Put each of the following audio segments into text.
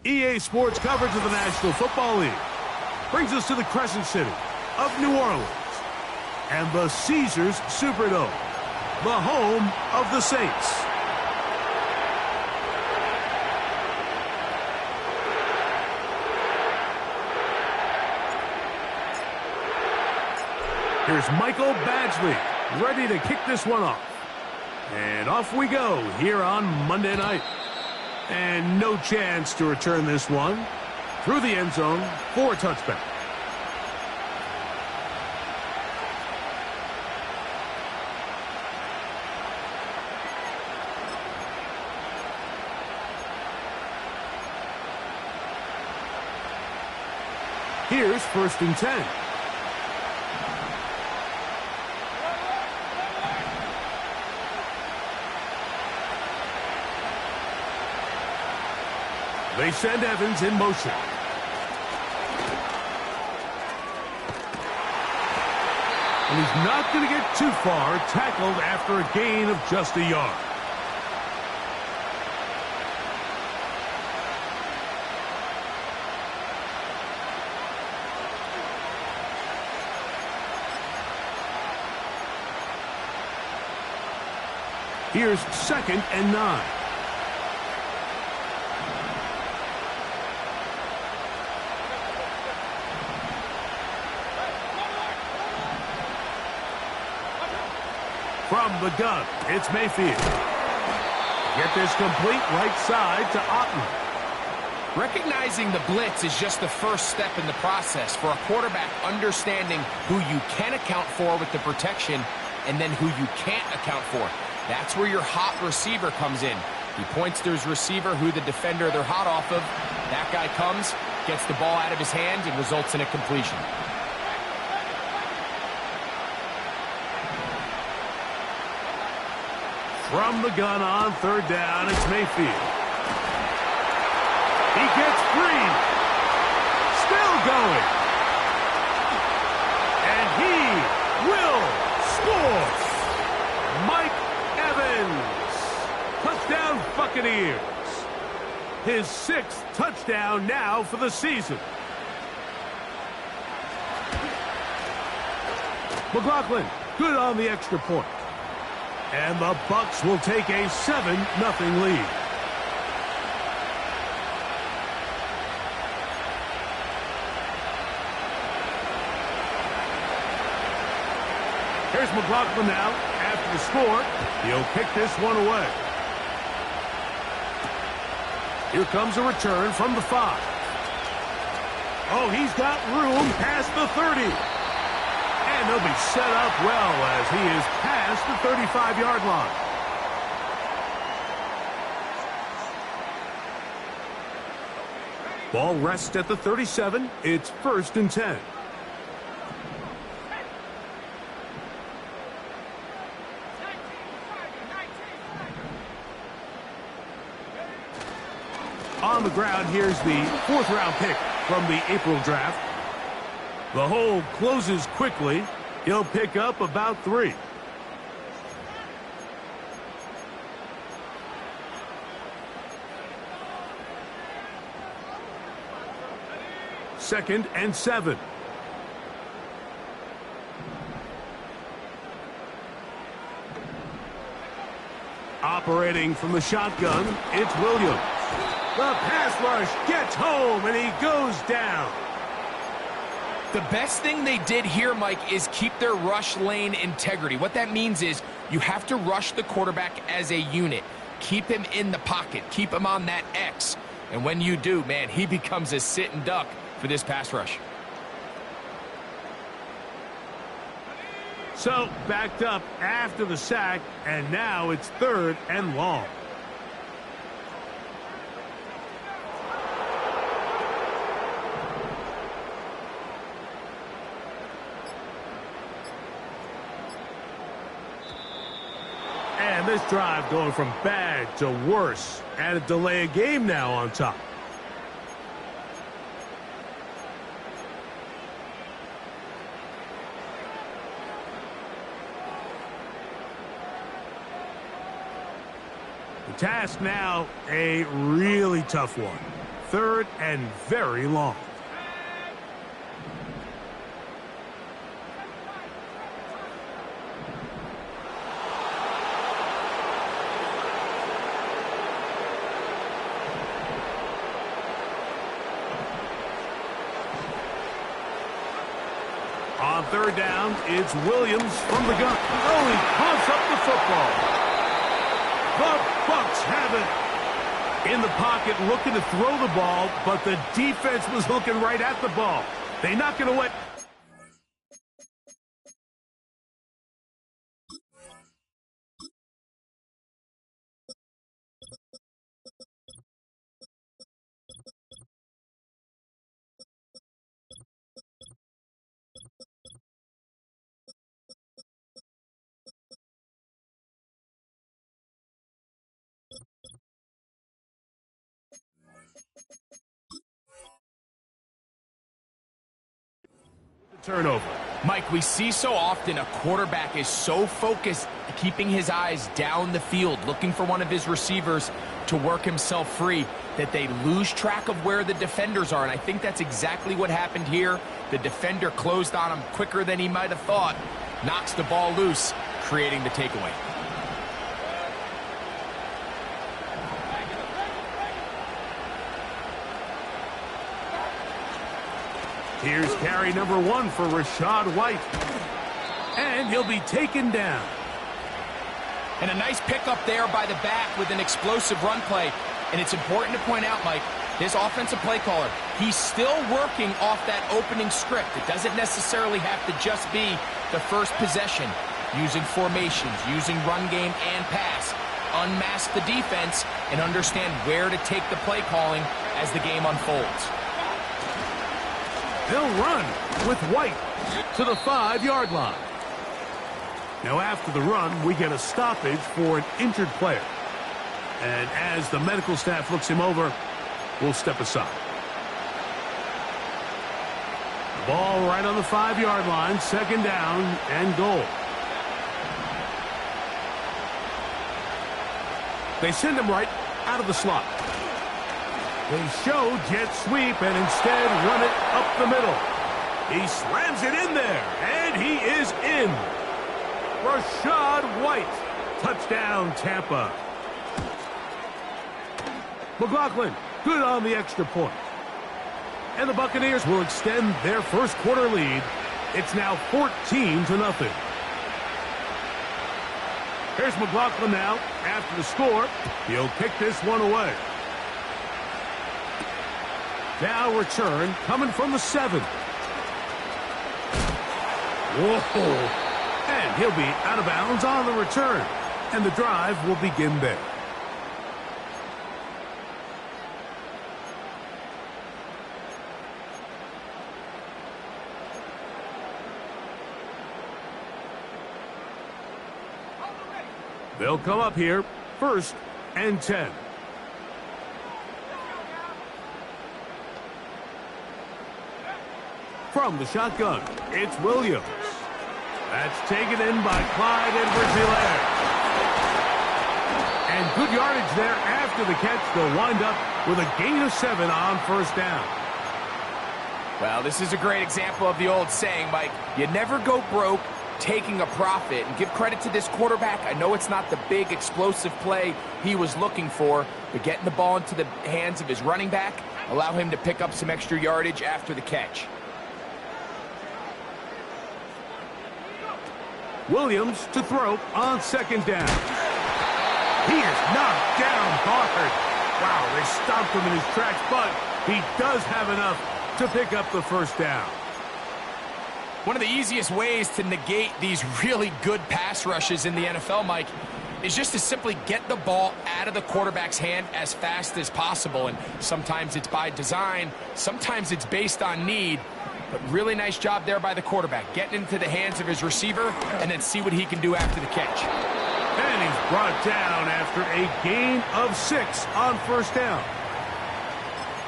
EA Sports coverage of the National Football League brings us to the Crescent City of New Orleans and the Caesars Superdome, the home of the Saints. Here's Michael Badgley, ready to kick this one off. And off we go here on Monday night. And no chance to return this one through the end zone for a touchback. Here's 1st and 10. They send Evans in motion. And he's not going to get too far, tackled after a gain of just a yard. Here's 2nd and 9. From the gun, it's Mayfield. Get this complete right side to Otten. Recognizing the blitz is just the first step in the process for a quarterback understanding who you can account for with the protection and then who you can't account for. That's where your hot receiver comes in. He points to his receiver who the defender they're hot off of. That guy comes, gets the ball out of his hand, and results in a completion. From the gun on 3rd down, it's Mayfield. He gets free. Still going. And he will score. Mike Evans. Touchdown Buccaneers. His 6th touchdown now for the season. McLaughlin, good on the extra point. And the Bucs will take a 7-0 lead. Here's McLaughlin now. After the score, he'll kick this one away. Here comes a return from the 5. Oh, he's got room past the 30. And he'll be set up well as he is past the 35-yard line. Ball rests at the 37. It's 1st and 10. On the ground, here's the 4th-round pick from the April draft. The hole closes quickly. He'll pick up about 3. Second and 7. Operating from the shotgun, it's Williams. The pass rush gets home, and he goes down. The best thing they did here, Mike, is keep their rush lane integrity. What that means is you have to rush the quarterback as a unit. Keep him in the pocket. Keep him on that X. And when you do, man, he becomes a sit and duck for this pass rush. So, backed up after the sack, and now it's 3rd and long. And this drive going from bad to worse, and a delay of game now on top. The task now, a really tough one. 3rd and very long. On 3rd down, it's Williams from the gun. Oh, he pumps up the football. The Bucs have it in the pocket, looking to throw the ball, but the defense was looking right at the ball. They knock it away. Turnover. Mike, we see so often a quarterback is so focused, keeping his eyes down the field, looking for one of his receivers to work himself free, that they lose track of where the defenders are. And I think that's exactly what happened here. The defender closed on him quicker than he might have thought, knocks the ball loose, creating the takeaway. Here's carry number 1 for Rachaad White. And he'll be taken down. And a nice pickup there by the back with an explosive run play. And it's important to point out, Mike, his offensive play caller, he's still working off that opening script. It doesn't necessarily have to just be the first possession. Using formations, using run game and pass. Unmask the defense and understand where to take the play calling as the game unfolds. They'll run with White to the 5-yard line. Now after the run, we get a stoppage for an injured player. And as the medical staff looks him over, we'll step aside. Ball right on the 5-yard line, 2nd down and goal. They send him right out of the slot. They show jet sweep and instead run it up the middle. He slams it in there, and he is in. Rachaad White, touchdown Tampa. McLaughlin, good on the extra point. And the Buccaneers will extend their first quarter lead. It's now 14-0. Here's McLaughlin now after the score. He'll kick this one away. Now return coming from the 7. Whoa. And he'll be out of bounds on the return. And the drive will begin there. They'll come up here, 1st and 10. From the shotgun, it's Williams. That's taken in by Clyde Edwards-Helaire. And good yardage there after the catch. They'll wind up with a gain of 7 on 1st down. Well, this is a great example of the old saying, Mike, you never go broke taking a profit. And give credit to this quarterback. I know it's not the big explosive play he was looking for, but getting the ball into the hands of his running back, allow him to pick up some extra yardage after the catch. Williams to throw on 2nd down. He is knocked down hard. Wow, they stopped him in his tracks, but he does have enough to pick up the 1st down. One of the easiest ways to negate these really good pass rushes in the NFL, Mike, is just to simply get the ball out of the quarterback's hand as fast as possible. And sometimes it's by design, sometimes it's based on need. But really nice job there by the quarterback, getting into the hands of his receiver and then see what he can do after the catch. And he's brought down after a gain of 6 on first down.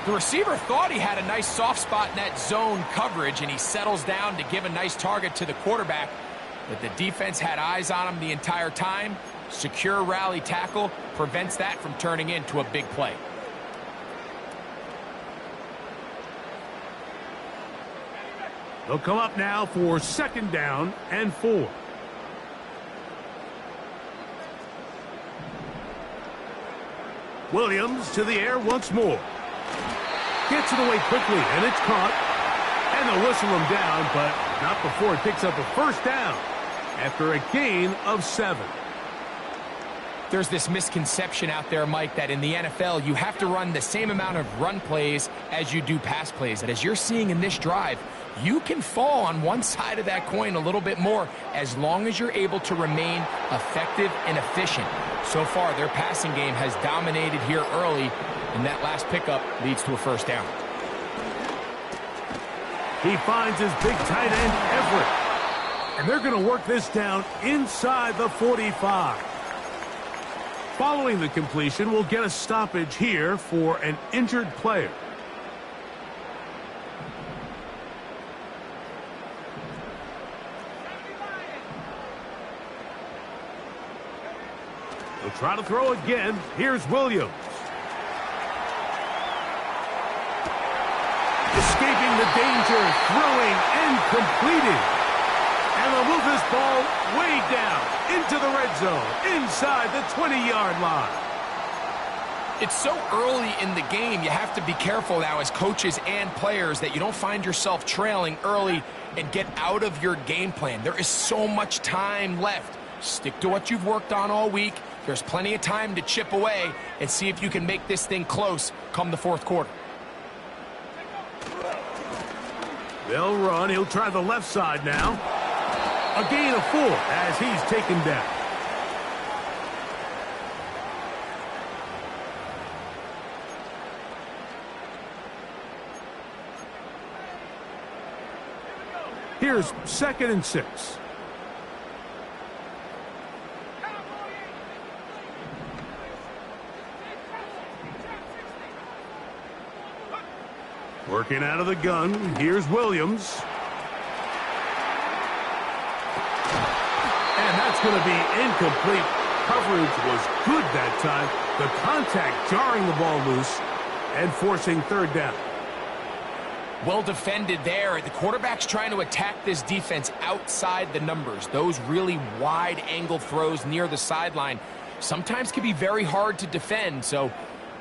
The receiver thought he had a nice soft spot in that zone coverage, and he settles down to give a nice target to the quarterback. But the defense had eyes on him the entire time. Secure rally tackle prevents that from turning into a big play. They'll come up now for 2nd down and 4. Williams to the air once more. Gets it away quickly, and it's caught. And they'll whistle him down, but not before it picks up a first down after a gain of 7. There's this misconception out there, Mike, that in the NFL you have to run the same amount of run plays as you do pass plays. And as you're seeing in this drive, you can fall on one side of that coin a little bit more as long as you're able to remain effective and efficient. So far, their passing game has dominated here early, and that last pickup leads to a first down. He finds his big tight end, Everett. And they're going to work this down inside the 45. Following the completion, we'll get a stoppage here for an injured player. They'll try to throw again. Here's Williams. Escaping the danger, throwing and completing. And they'll move this ball way down into the red zone, inside the 20-yard line. It's so early in the game, you have to be careful now as coaches and players that you don't find yourself trailing early and get out of your game plan. There is so much time left. Stick to what you've worked on all week. There's plenty of time to chip away and see if you can make this thing close come the fourth quarter. They'll run. He'll try the left side now. A gain of 4 as he's taken down. Here's 2nd and 6. Working out of the gun. Here's Williams. And that's going to be incomplete. Coverage was good that time. The contact jarring the ball loose and forcing 3rd down. Well defended there. The quarterback's trying to attack this defense outside the numbers. Those really wide angle throws near the sideline sometimes can be very hard to defend. So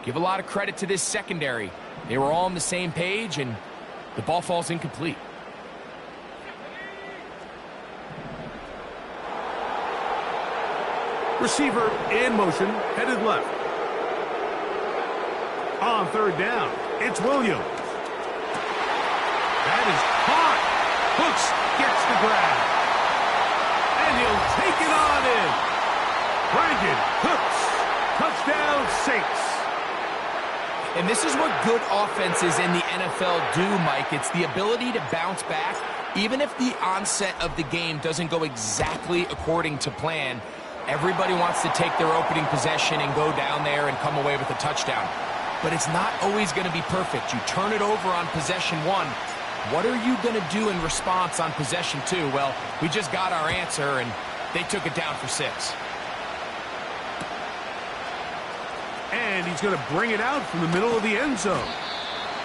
give a lot of credit to this secondary. They were all on the same page, and the ball falls incomplete. Receiver in motion, headed left. On 3rd down, it's Williams. That is caught. Hooks gets the grab. And he'll take it on in. Brandon Cooks. Touchdown, Saints. And this is what good offenses in the NFL do, Mike. It's the ability to bounce back. Even if the onset of the game doesn't go exactly according to plan, everybody wants to take their opening possession and go down there and come away with a touchdown. But it's not always going to be perfect. You turn it over on possession 1. What are you going to do in response on possession 2? Well, we just got our answer, and they took it down for 6. And he's going to bring it out from the middle of the end zone.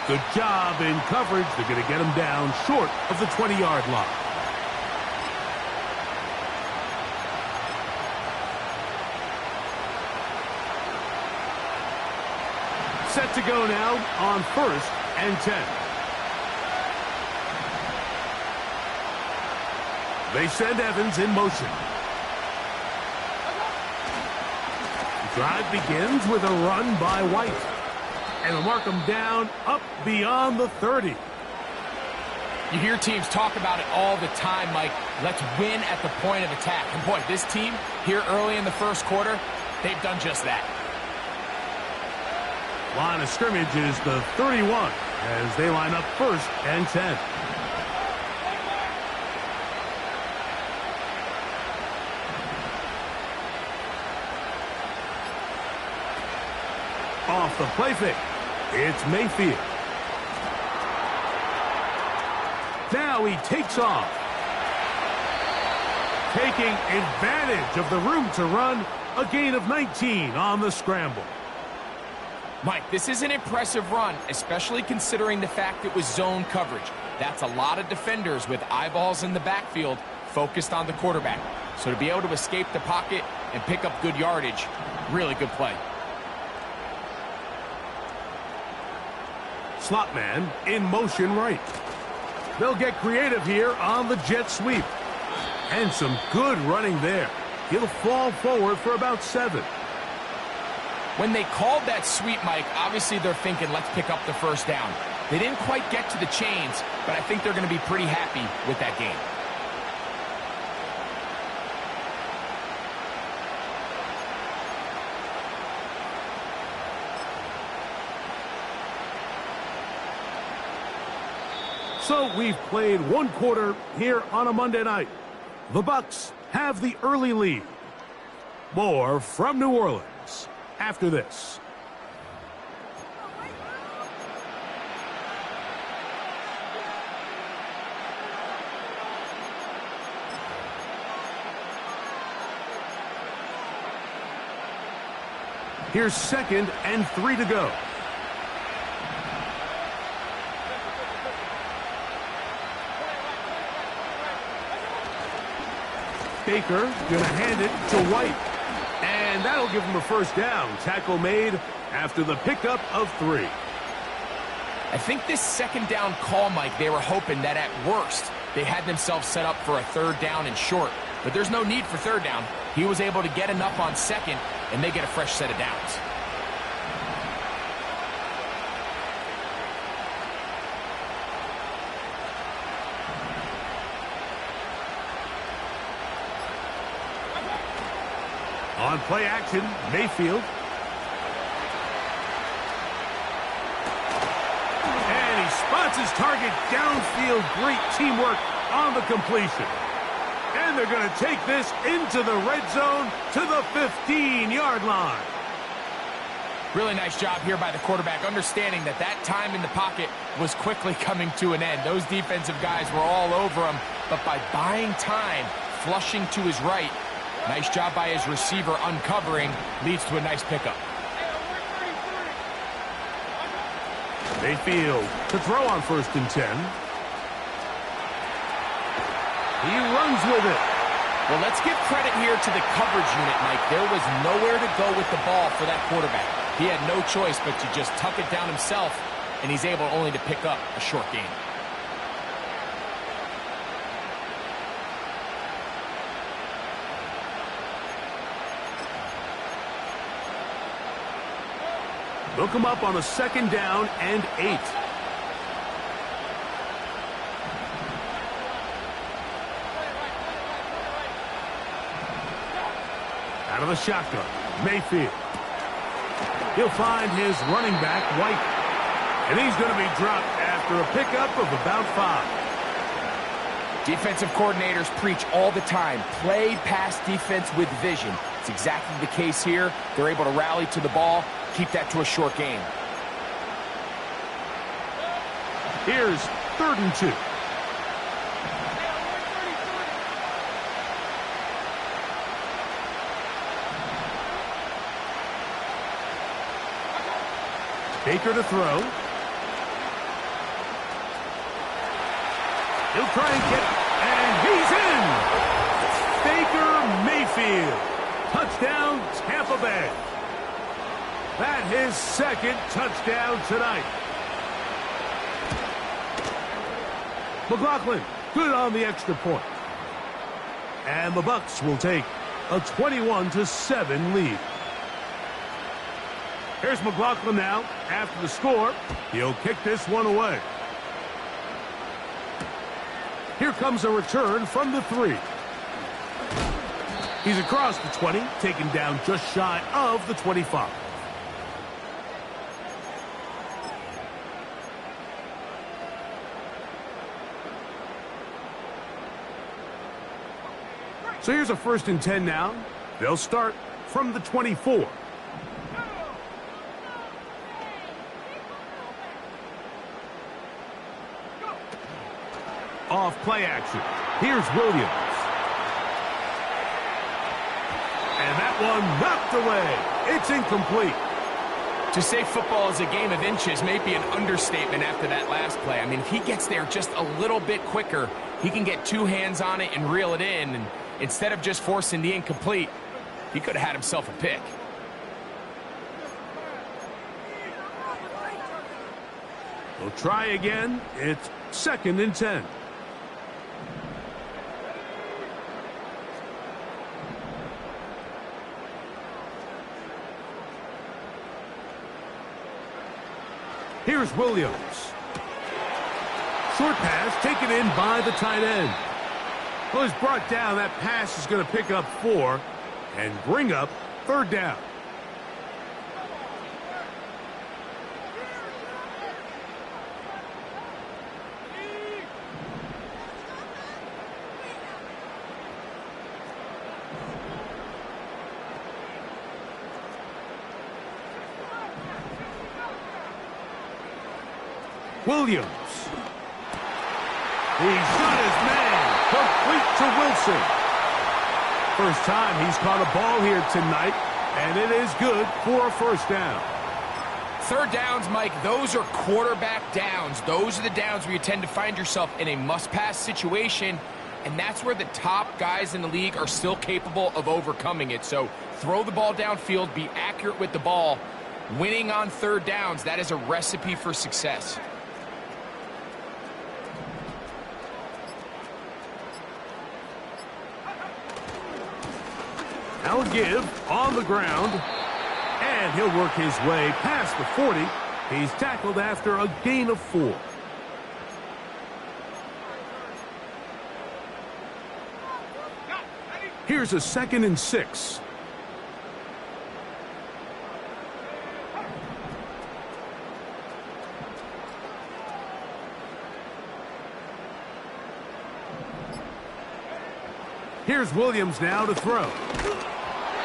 Good job in coverage. They're going to get him down short of the 20-yard line. Set to go now on 1st and 10. They send Evans in motion. The drive begins with a run by White. And they'll mark him down up beyond the 30. You hear teams talk about it all the time, Mike. Let's win at the point of attack. And boy, this team here early in the first quarter, they've done just that. Line of scrimmage is the 31 as they line up 1st and 10. Off the play fake, it's Mayfield. Now he takes off. Taking advantage of the room to run, a gain of 19 on the scramble. Mike, this is an impressive run, especially considering the fact it was zone coverage. That's a lot of defenders with eyeballs in the backfield focused on the quarterback. So to be able to escape the pocket and pick up good yardage, really good play. Slot man in motion right. They'll get creative here on the jet sweep. And some good running there. He'll fall forward for about 7. When they called that sweep, Mike, obviously they're thinking, let's pick up the first down. They didn't quite get to the chains, but I think they're going to be pretty happy with that game. So we've played 1 quarter here on a Monday night. The Bucs have the early lead. More from New Orleans after this. Here's 2nd and 3 to go. Baker going to hand it to White. And that'll give him a first down. Tackle made after the pickup of 3. I think this 2nd down call, Mike, they were hoping that at worst they had themselves set up for a 3rd down and short. But there's no need for 3rd down. He was able to get enough on 2nd, and they get a fresh set of downs. On play action, Mayfield. And he spots his target downfield. Great teamwork on the completion. And they're going to take this into the red zone to the 15-yard line. Really nice job here by the quarterback, understanding that that time in the pocket was quickly coming to an end. Those defensive guys were all over him, but by buying time, flushing to his right, nice job by his receiver uncovering, leads to a nice pickup. Mayfield to throw on 1st and 10. He runs with it. Well, let's give credit here to the coverage unit, Mike. There was nowhere to go with the ball for that quarterback. He had no choice but to just tuck it down himself, and he's able only to pick up a short gain. They'll come up on a 2nd down and 8. Out of the shotgun, Mayfield. He'll find his running back, White. And he's going to be dropped after a pickup of about 5. Defensive coordinators preach all the time, play pass defense with vision. It's exactly the case here. They're able to rally to the ball, keep that to a short gain. Here's 3rd and 2. Baker to throw. He'll try and get, and he's in! Baker Mayfield. Touchdown, Tampa Bay. That his 2nd touchdown tonight. McLaughlin, good on the extra point. And the Bucs will take a 21-7 lead. Here's McLaughlin now. After the score, he'll kick this one away. Here comes a return from the 3. He's across the 20, taken down just shy of the 25. So here's a 1st and 10 now. They'll start from the 24. Off play action. Here's Williams. And that one knocked away. It's incomplete. To say football is a game of inches may be an understatement after that last play. I mean, if he gets there just a little bit quicker, he can get 2 hands on it and reel it in. And instead of just forcing the incomplete, he could have had himself a pick. We'll try again. It's 2nd and 10. Here's Williams. Short pass taken in by the tight end. Well, he's brought down. That pass is going to pick up 4 and bring up 3rd down. Williams. He's got his man. Complete to Wilson. First time he's caught a ball here tonight, and it is good for a 1st down. 3rd downs, Mike, those are quarterback downs. Those are the downs where you tend to find yourself in a must-pass situation, and that's where the top guys in the league are still capable of overcoming it. So throw the ball downfield, be accurate with the ball. Winning on 3rd downs, that is a recipe for success. Now a give on the ground, and he'll work his way past the 40. He's tackled after a gain of 4. Here's a 2nd and 6. Here's Williams now to throw.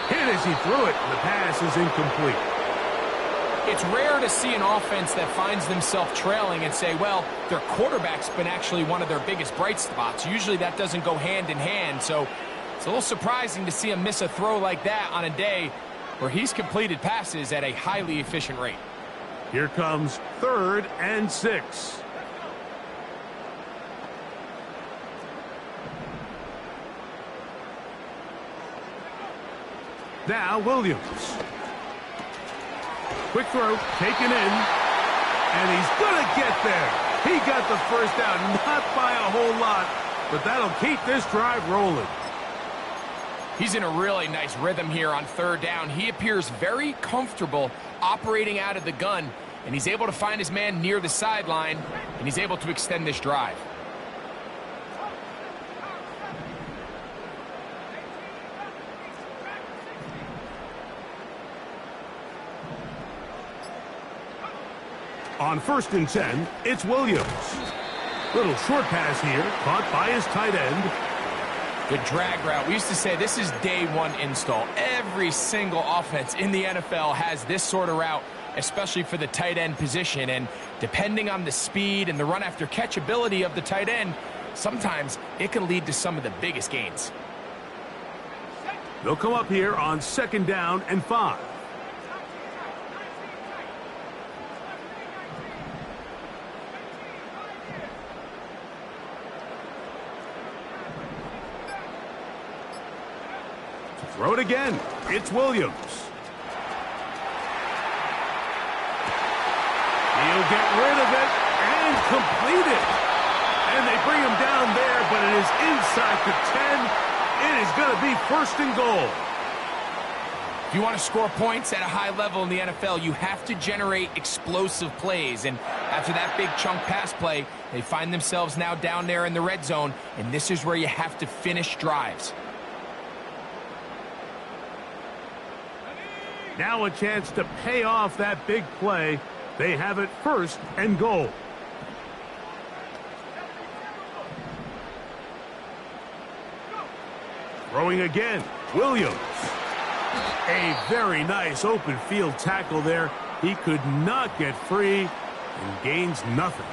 Hit as he threw it, and the pass is incomplete. It's rare to see an offense that finds themselves trailing and say, well, their quarterback's been actually one of their biggest bright spots. Usually that doesn't go hand in hand, so it's a little surprising to see him miss a throw like that on a day where he's completed passes at a highly efficient rate. Here comes 3rd and 6. Now Williams. Quick throw, taken in, and he's going to get there. He got the 1st down, not by a whole lot, but that'll keep this drive rolling. He's in a really nice rhythm here on 3rd down. He appears very comfortable operating out of the gun, and he's able to find his man near the sideline, and he's able to extend this drive. On 1st and 10, it's Williams. Little short pass here, caught by his tight end. The drag route. We used to say this is day 1 install. Every single offense in the NFL has this sort of route, especially for the tight end position. And depending on the speed and the run after catch ability of the tight end, sometimes it can lead to some of the biggest gains. They'll come up here on 2nd down and 5. Throw it again. It's Williams. He'll get rid of it and complete it. And they bring him down there, but it is inside the 10. It is going to be 1st and goal. If you want to score points at a high level in the NFL, you have to generate explosive plays. And after that big chunk pass play, they find themselves now down there in the red zone, and this is where you have to finish drives. Now a chance to pay off that big play. They have it 1st and goal. Throwing again, Williams. A very nice open field tackle there. He could not get free and gains nothing.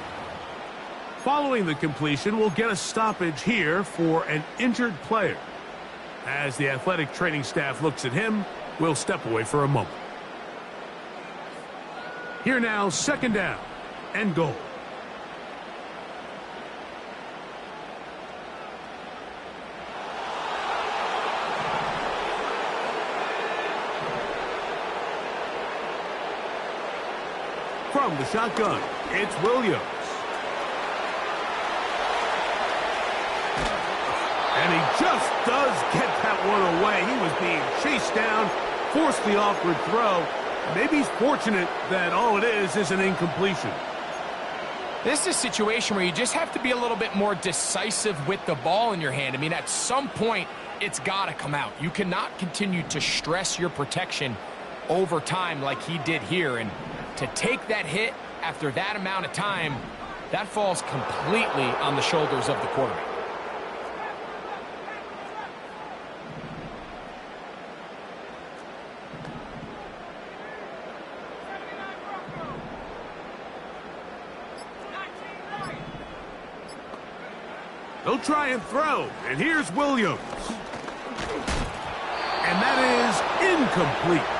Following the completion, we'll get a stoppage here for an injured player. As the athletic training staff looks at him, we'll step away for a moment. Here now, 2nd down and goal. From the shotgun, it's Williams. And he just does get that one away. He was being chased down, forced the awkward throw. Maybe he's fortunate that all it is an incompletion. This is a situation where you just have to be a little bit more decisive with the ball in your hand. I mean, at some point, it's got to come out. You cannot continue to stress your protection over time like he did here. And to take that hit after that amount of time, that falls completely on the shoulders of the quarterback. They'll try and throw, and here's Williams. And that is incomplete.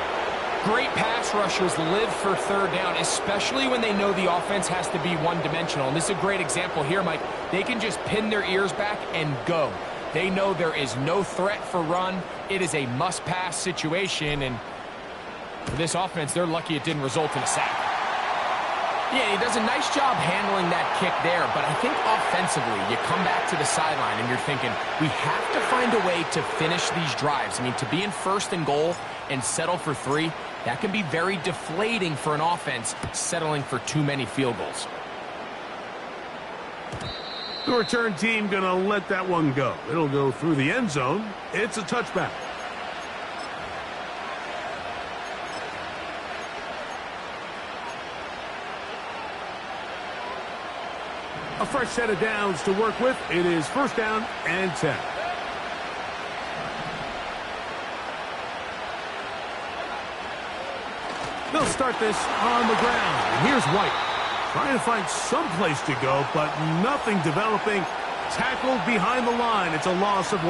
Great pass rushers live for 3rd down, especially when they know the offense has to be one-dimensional. And this is a great example here, Mike. They can just pin their ears back and go. They know there is no threat for run. It is a must-pass situation, and for this offense, they're lucky it didn't result in a sack. Yeah, he does a nice job handling that kick there, but I think offensively, you come back to the sideline and you're thinking, we have to find a way to finish these drives. I mean, to be in 1st and goal and settle for 3, that can be very deflating for an offense settling for too many field goals. The return team going to let that one go. It'll go through the end zone. It's a touchback. A fresh set of downs to work with. It is 1st down and 10. They'll start this on the ground. And here's White. Trying to find some place to go, but nothing developing. Tackled behind the line. It's a loss of 1.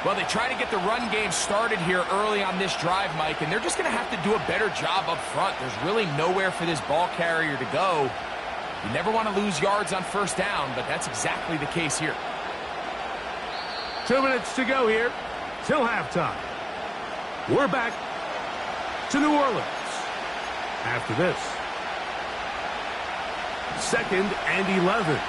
Well, they try to get the run game started here early on this drive, Mike, and they're just going to have to do a better job up front. There's really nowhere for this ball carrier to go. You never want to lose yards on 1st down, but that's exactly the case here. 2 minutes to go here till halftime. We're back to New Orleans after this. 2nd and 11.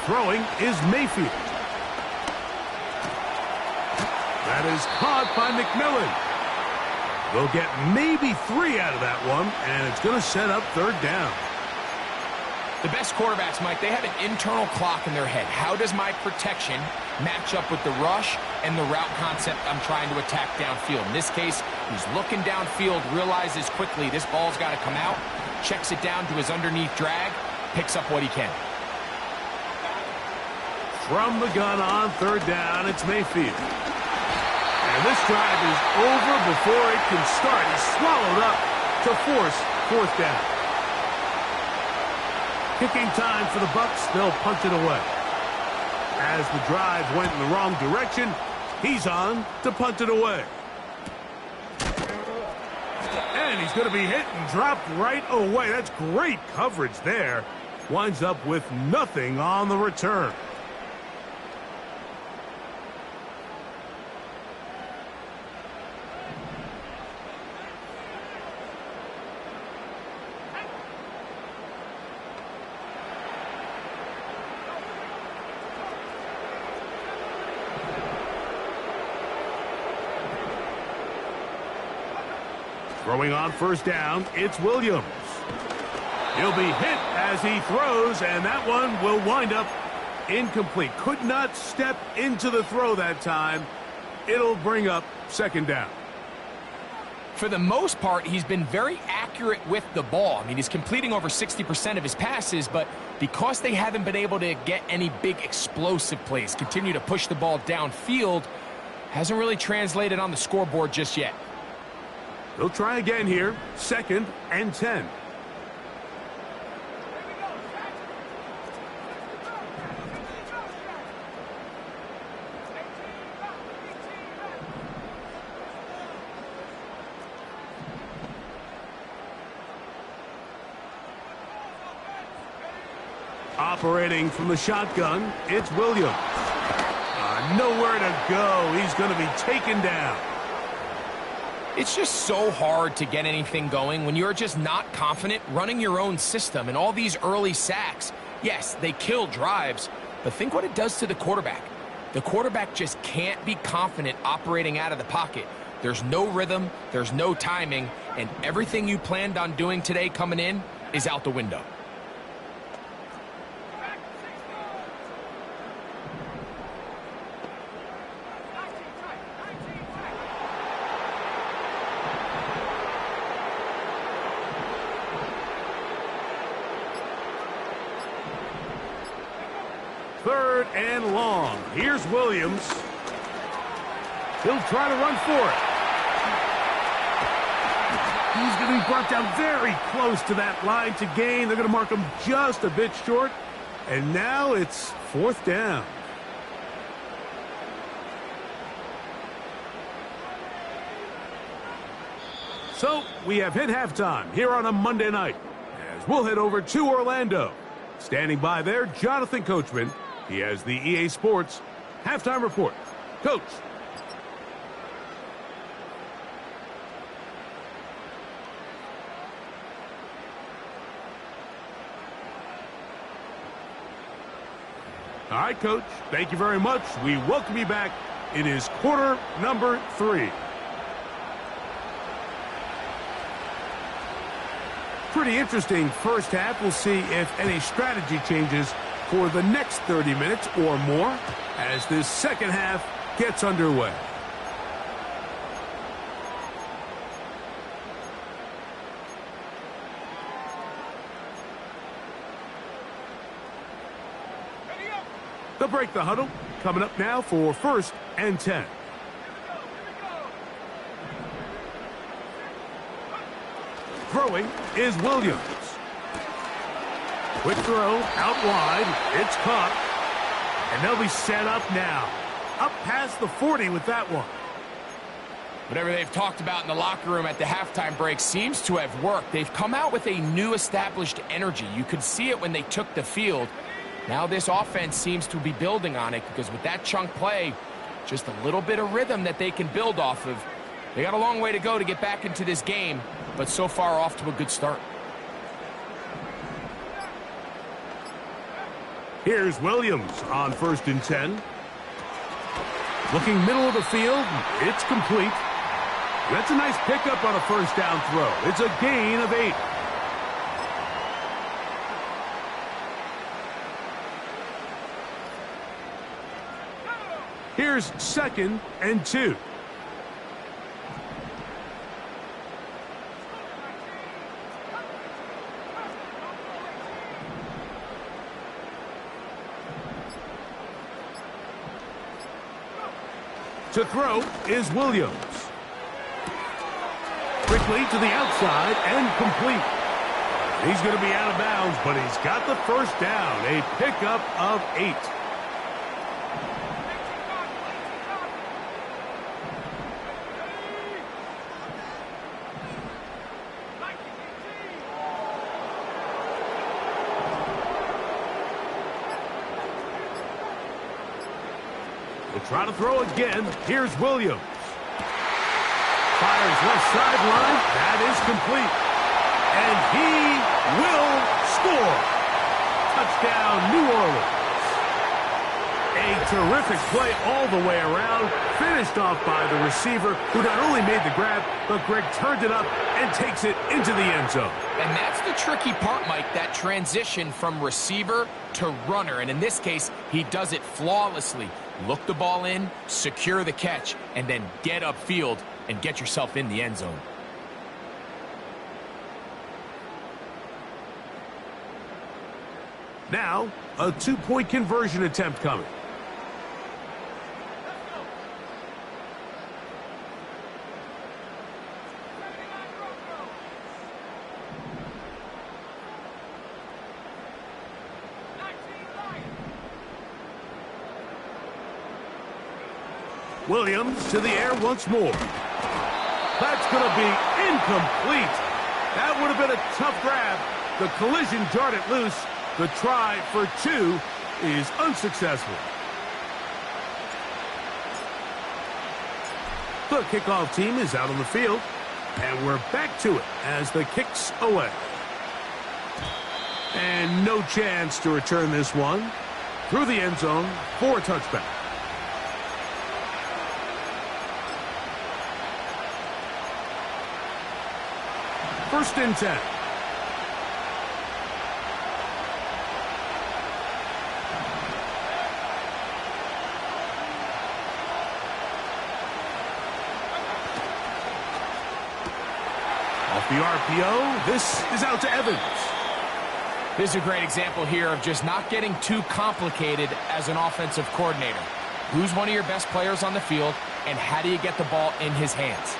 Throwing is Mayfield. That is caught by McMillan. They'll get maybe 3 out of that one, and it's going to set up 3rd down. The best quarterbacks, Mike, they have an internal clock in their head. How does my protection match up with the rush and the route concept I'm trying to attack downfield? In this case, he's looking downfield, realizes quickly this ball's got to come out, checks it down to his underneath drag, picks up what he can. From the gun on 3rd down, it's Mayfield. And this drive is over before it can start. He's swallowed up to force 4th down. Kicking time for the Bucs. They'll punt it away. As the drive went in the wrong direction, he's on to punt it away. And he's going to be hit and dropped right away. That's great coverage there. Winds up with nothing on the return. Throwing on first down, it's Williams. He'll be hit as he throws, and that one will wind up incomplete. Could not step into the throw that time. It'll bring up second down. For the most part, he's been very accurate with the ball. I mean, he's completing over 60% of his passes, but because they haven't been able to get any big explosive plays, continue to push the ball downfield, hasn't really translated on the scoreboard just yet. They'll try again here. 2nd and 10. Operating from the shotgun, it's Williams. Nowhere to go. He's going to be taken down. It's just so hard to get anything going when you're just not confident running your own system. And all these early sacks, yes, they kill drives, but think what it does to the quarterback. The quarterback just can't be confident operating out of the pocket. There's no rhythm, there's no timing, and everything you planned on doing today coming in is out the window. Third and long. Here's Williams. He'll try to run for it. He's going to be brought down very close to that line to gain. They're going to mark him just a bit short. And now it's 4th down. So we have hit halftime here on a Monday night as we'll head over to Orlando. Standing by there, Jonathan Coachman. He has the EA Sports halftime report. Coach. All right, Coach. Thank you very much. We welcome you back. It is quarter number 3. Pretty interesting first half. We'll see if any strategy changes for the next 30 minutes or more as this second half gets underway. They'll break the huddle. Coming up now for 1st and 10. Throwing is Williams. Quick throw, out wide, it's caught. And they'll be set up now. Up past the 40 with that one. Whatever they've talked about in the locker room at the halftime break seems to have worked. They've come out with a new established energy. You could see it when they took the field. Now this offense seems to be building on it because with that chunk play, just a little bit of rhythm that they can build off of. They got a long way to go to get back into this game, but so far off to a good start. Here's Williams on 1st and 10. Looking middle of the field, it's complete. That's a nice pickup on a first down throw. It's a gain of 8. Here's 2nd and 2. To throw is Williams. Quickly to the outside and complete. He's going to be out of bounds, but he's got the first down. A pickup of 8. We'll try to throw again. Here's Williams. Fires left sideline. That is complete. And he will score. Touchdown, New Orleans. A A terrific play all the way around, finished off by the receiver, who not only made the grab, but Greg turned it up and takes it into the end zone. And that's the tricky part, Mike, that transition from receiver to runner. And in this case, he does it flawlessly. Look the ball in, secure the catch, and then get upfield and get yourself in the end zone. Now, a two-point conversion attempt coming. Williams to the air once more. That's going to be incomplete. That would have been a tough grab. The collision darted loose. The try for two is unsuccessful. The kickoff team is out on the field, and we're back to it as the kick's away. And no chance to return this one through the end zone for a touchback. First and 10. Off the RPO, this is out to Evans. This is a great example here of just not getting too complicated as an offensive coordinator. Who's one of your best players on the field, and how do you get the ball in his hands?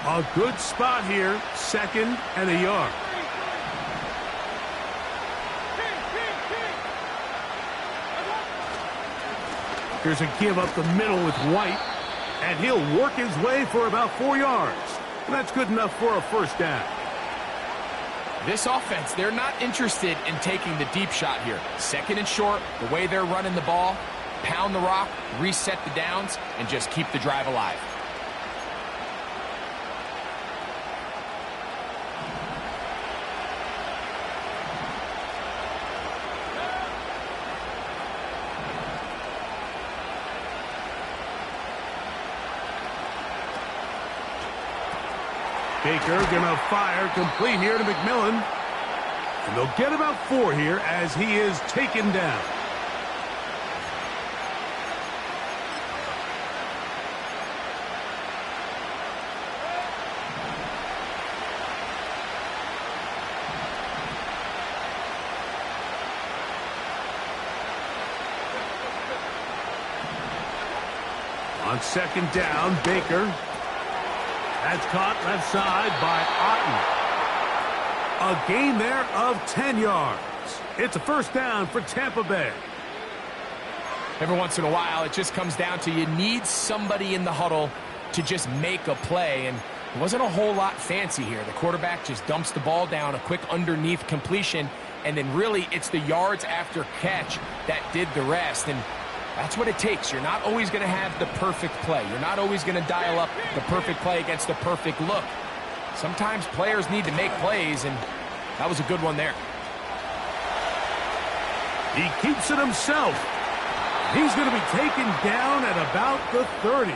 A good spot here, second and a yard. Here's a give up the middle with White, and he'll work his way for about 4 yards. And that's good enough for a first down. This offense, they're not interested in taking the deep shot here. Second and short, the way they're running the ball, pound the rock, reset the downs, and just keep the drive alive. Baker gonna fire complete here to McMillan. And they'll get about 4 here as he is taken down. On second down, Baker. That's caught left side by Otten. A gain there of 10 yards. It's a first down for Tampa Bay. Every once in a while, it just comes down to you need somebody in the huddle to just make a play, and it wasn't a whole lot fancy here. The quarterback just dumps the ball down, a quick underneath completion, and then really it's the yards after catch that did the rest. And that's what it takes. You're not always going to have the perfect play. You're not always going to dial up the perfect play against the perfect look. Sometimes players need to make plays, and that was a good one there. He keeps it himself. He's going to be taken down at about the 30.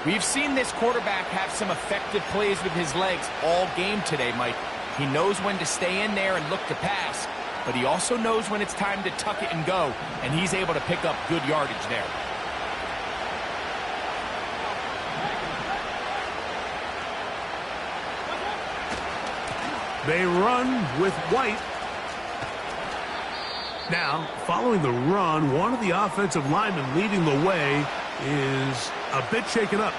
We've seen this quarterback have some effective plays with his legs all game today, Mike. He knows when to stay in there and look to pass, but he also knows when it's time to tuck it and go, and he's able to pick up good yardage there. They run with White. Now, following the run, one of the offensive linemen leading the way is a bit shaken up.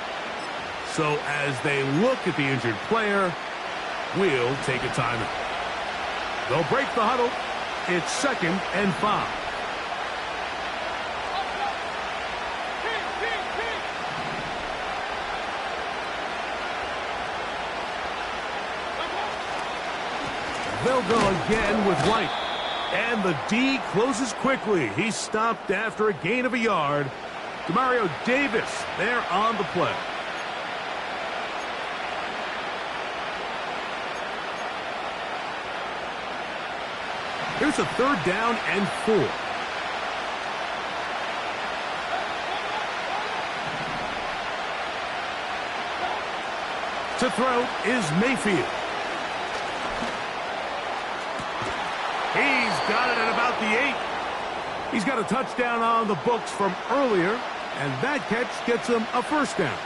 So as they look at the injured player, we'll take a timeout. They'll break the huddle. It's 2nd and 5. They'll go again with White. And the D closes quickly. He's stopped after a gain of a yard. Demario Davis there on the play. Here's a 3rd down and 4. To throw is Mayfield. He's got it at about the 8. He's got a touchdown on the books from earlier, and that catch gets him a 1st down.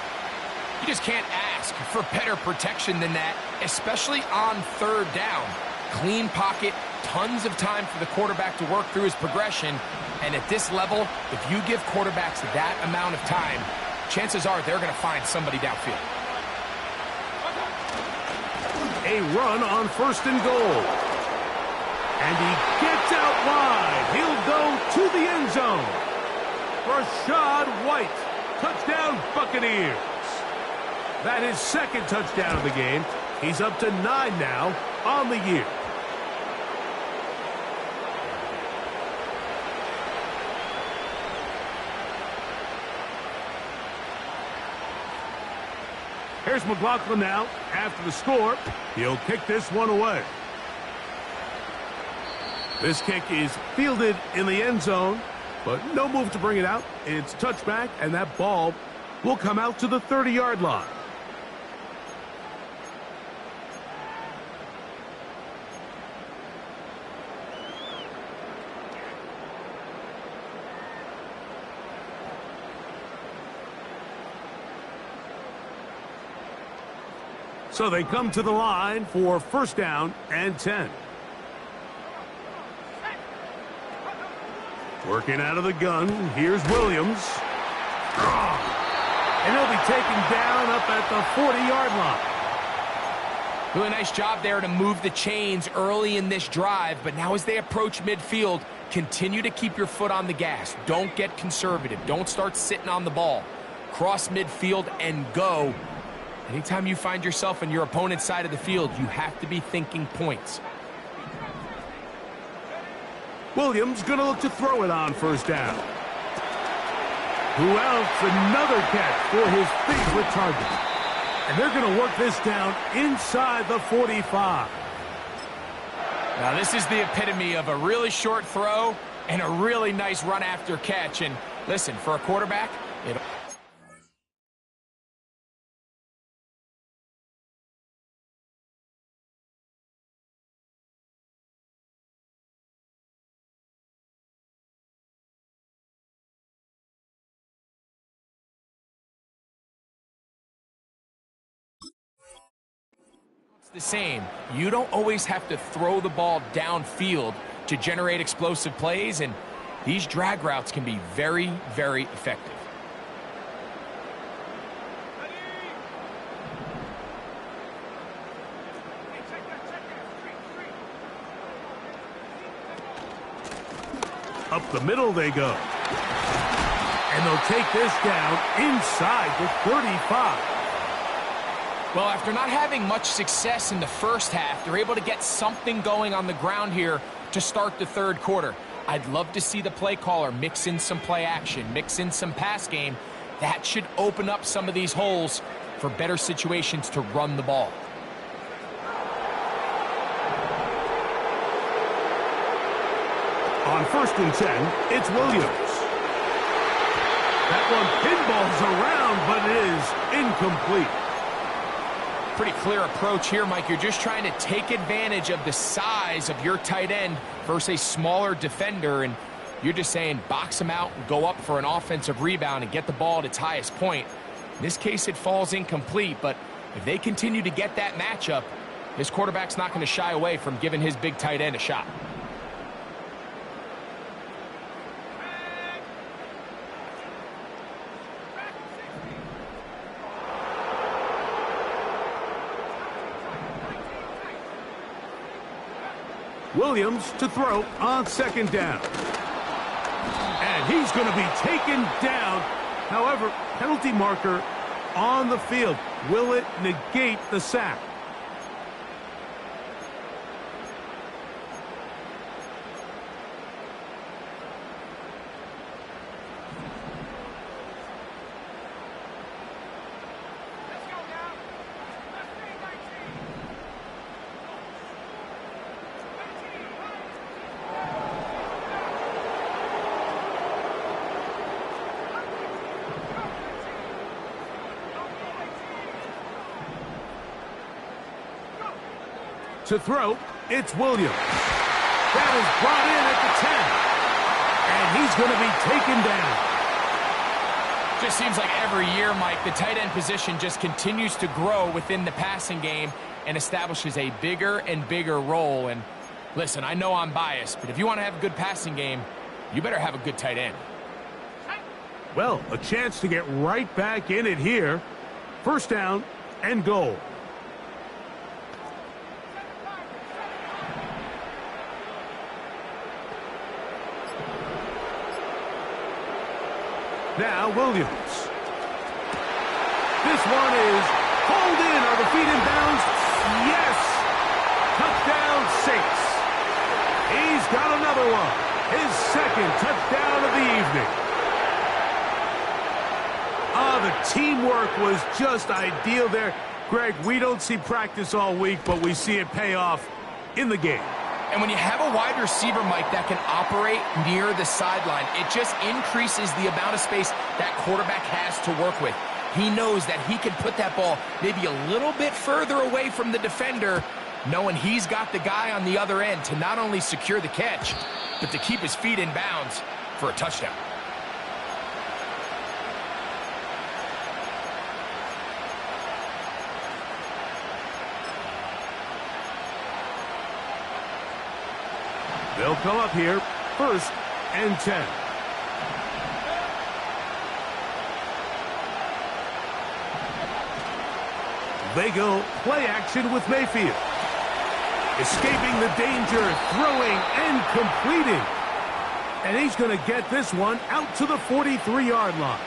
You just can't ask for better protection than that, especially on 3rd down. Clean pocket, tons of time for the quarterback to work through his progression, and at this level, if you give quarterbacks that amount of time, chances are they're going to find somebody downfield. A run on 1st and goal. And he gets out wide. He'll go to the end zone. Rashad White. Touchdown, Buccaneers. That is 2nd touchdown of the game. He's up to 9 now on the year. Here's McLaughlin now. After the score, he'll kick this one away. This kick is fielded in the end zone, but no move to bring it out. It's touchback, and that ball will come out to the 30-yard line. So they come to the line for 1st down and 10. Working out of the gun, here's Williams. And he'll be taken down up at the 40-yard line. Really nice job there to move the chains early in this drive, but now as they approach midfield, continue to keep your foot on the gas. Don't get conservative. Don't start sitting on the ball. Cross midfield and go. Anytime you find yourself on your opponent's side of the field, you have to be thinking points. Williams going to look to throw it on 1st down. Who else? Another catch for his favorite target. And they're going to work this down inside the 45. Now this is the epitome of a really short throw and a really nice run after catch. And listen, for a quarterback, it the same. You don't always have to throw the ball downfield to generate explosive plays, and these drag routes can be very, very effective. Up the middle they go. And they'll take this down inside the 35. Well, after not having much success in the 1st half, they're able to get something going on the ground here to start the 3rd quarter. I'd love to see the play caller mix in some play action, mix in some pass game. That should open up some of these holes for better situations to run the ball. On 1st and 10, it's Williams. That one pinballs around, but it is incomplete. Pretty clear approach here, Mike. You're just trying to take advantage of the size of your tight end versus a smaller defender, and you're just saying box him out and go up for an offensive rebound and get the ball at its highest point. In this case, it falls incomplete, but if they continue to get that matchup, this quarterback's not going to shy away from giving his big tight end a shot. Williams to throw on 2nd down. And he's going to be taken down. However, penalty marker on the field. Will it negate the sack? To throw, it's Williams. That is brought in at the 10. And he's going to be taken down. Just seems like every year, Mike, the tight end position just continues to grow within the passing game and establishes a bigger and bigger role. And listen, I know I'm biased, but if you want to have a good passing game, you better have a good tight end. Well, a chance to get right back in it here. First down and goal. Now Williams. This one is pulled in. Are the feet in bounds? Yes! Touchdown Saints. He's got another one. His second touchdown of the evening. The teamwork was just ideal there. Greg, we don't see practice all week, but we see it pay off in the game. And when you have a wide receiver, Mike, that can operate near the sideline, it just increases the amount of space that quarterback has to work with. He knows that he can put that ball maybe a little bit further away from the defender, knowing he's got the guy on the other end to not only secure the catch, but to keep his feet in bounds for a touchdown. They'll come up here, 1st and 10. They go play action with Mayfield. Escaping the danger, throwing and completing. And he's going to get this one out to the 43-yard line.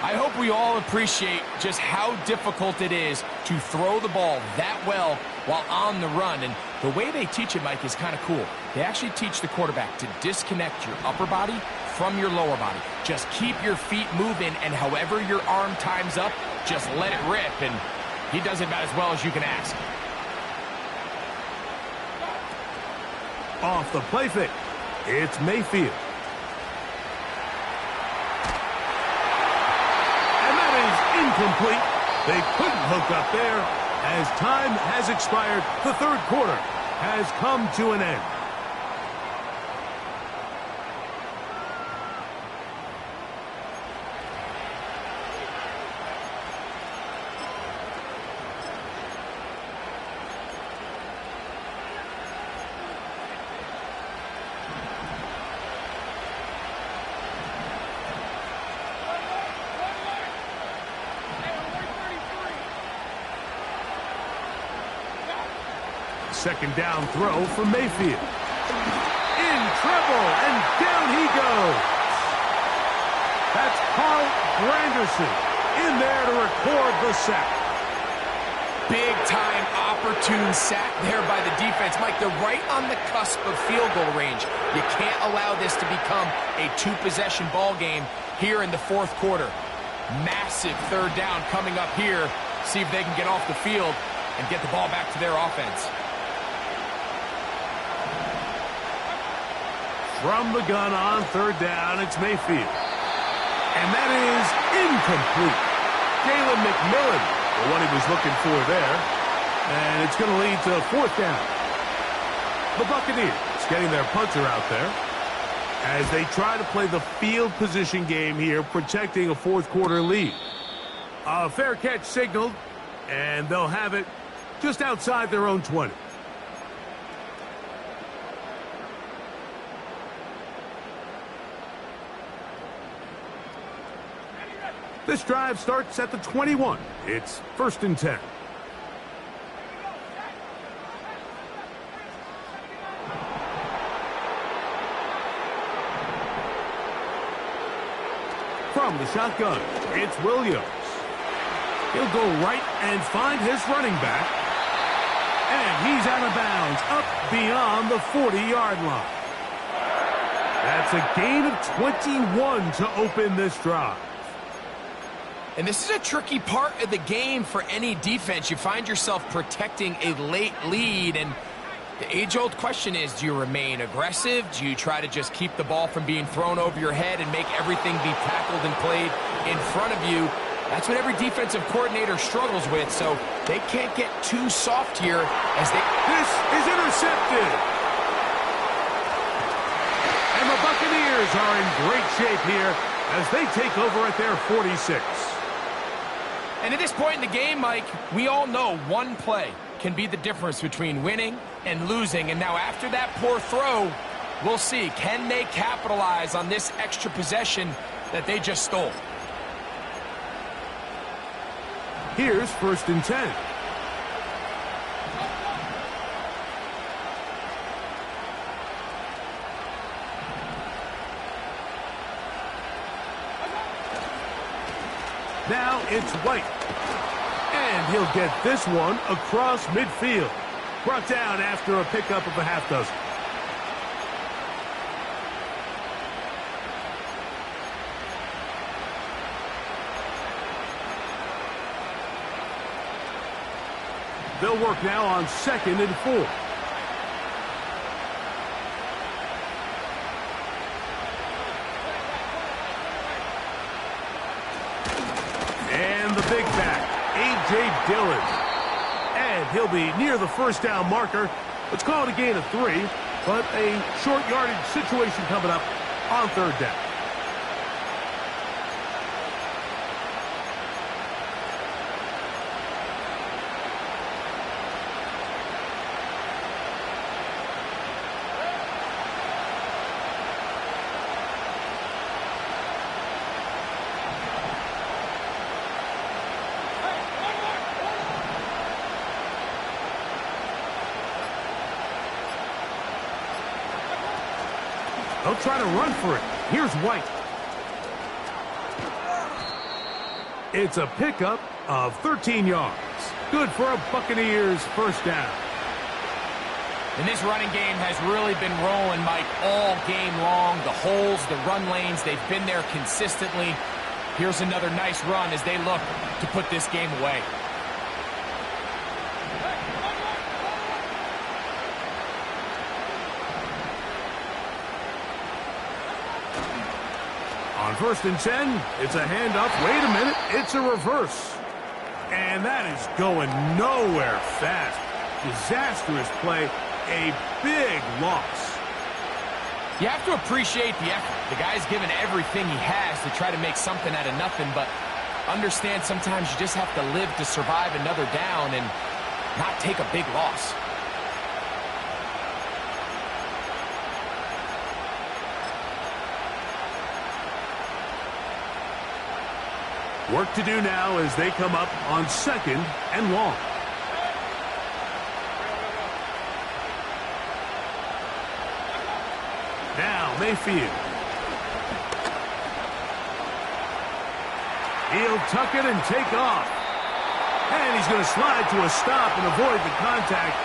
I hope we all appreciate just how difficult it is to throw the ball that well while on the run. And the way they teach it, Mike, is kind of cool. They actually teach the quarterback to disconnect your upper body from your lower body. Just keep your feet moving, and however your arm times up, just let it rip. And he does it about as well as you can ask. Off the play fake, it's Mayfield. Incomplete. They couldn't hook up there as time has expired. The third quarter has come to an end. Second down throw for Mayfield. In trouble, and down he goes. That's Carl Granderson in there to record the sack. Big-time opportune sack there by the defense. Mike, they're right on the cusp of field goal range. You can't allow this to become a two-possession ball game here in the fourth quarter. Massive third down coming up here. See if they can get off the field and get the ball back to their offense. From the gun on third down, it's Mayfield. And that is incomplete. Jalen McMillan, what he was looking for there. And it's going to lead to fourth down. The Buccaneers getting their punter out there as they try to play the field position game here, protecting a fourth quarter lead. A fair catch signaled, and they'll have it just outside their own 20. This drive starts at the 21. It's 1st and 10. From the shotgun, it's Williams. He'll go right and find his running back. And he's out of bounds, up beyond the 40-yard line. That's a gain of 21 to open this drive. And this is a tricky part of the game for any defense. You find yourself protecting a late lead, and the age-old question is, do you remain aggressive? Do you try to just keep the ball from being thrown over your head and make everything be tackled and played in front of you? That's what every defensive coordinator struggles with, so they can't get too soft here as they... This is intercepted. And the Buccaneers are in great shape here as they take over at their 46. And at this point in the game, Mike, we all know one play can be the difference between winning and losing. And now after that poor throw, we'll see, can they capitalize on this extra possession that they just stole? Here's 1st and 10. Now it's White. And he'll get this one across midfield. Brought down after a pickup of a half dozen. They'll work now on 2nd and 4. And the big back, A.J. Dillon. And he'll be near the 1st down marker. Let's call it a gain of 3, but a short yardage situation coming up on 3rd down. They'll try to run for it. Here's White. It's a pickup of 13 yards. Good for a Buccaneers 1st down. And this running game has really been rolling, Mike, all game long. The holes, the run lanes, they've been there consistently. Here's another nice run as they look to put this game away. On 1st and 10, it's a handoff. Wait a minute, it's a reverse. And that is going nowhere fast. Disastrous play, a big loss. You have to appreciate the effort. The guy's given everything he has to try to make something out of nothing, but understand sometimes you just have to live to survive another down and not take a big loss. Work to do now as they come up on 2nd and long. Now Mayfield. He'll tuck it and take off. And he's going to slide to a stop and avoid the contact.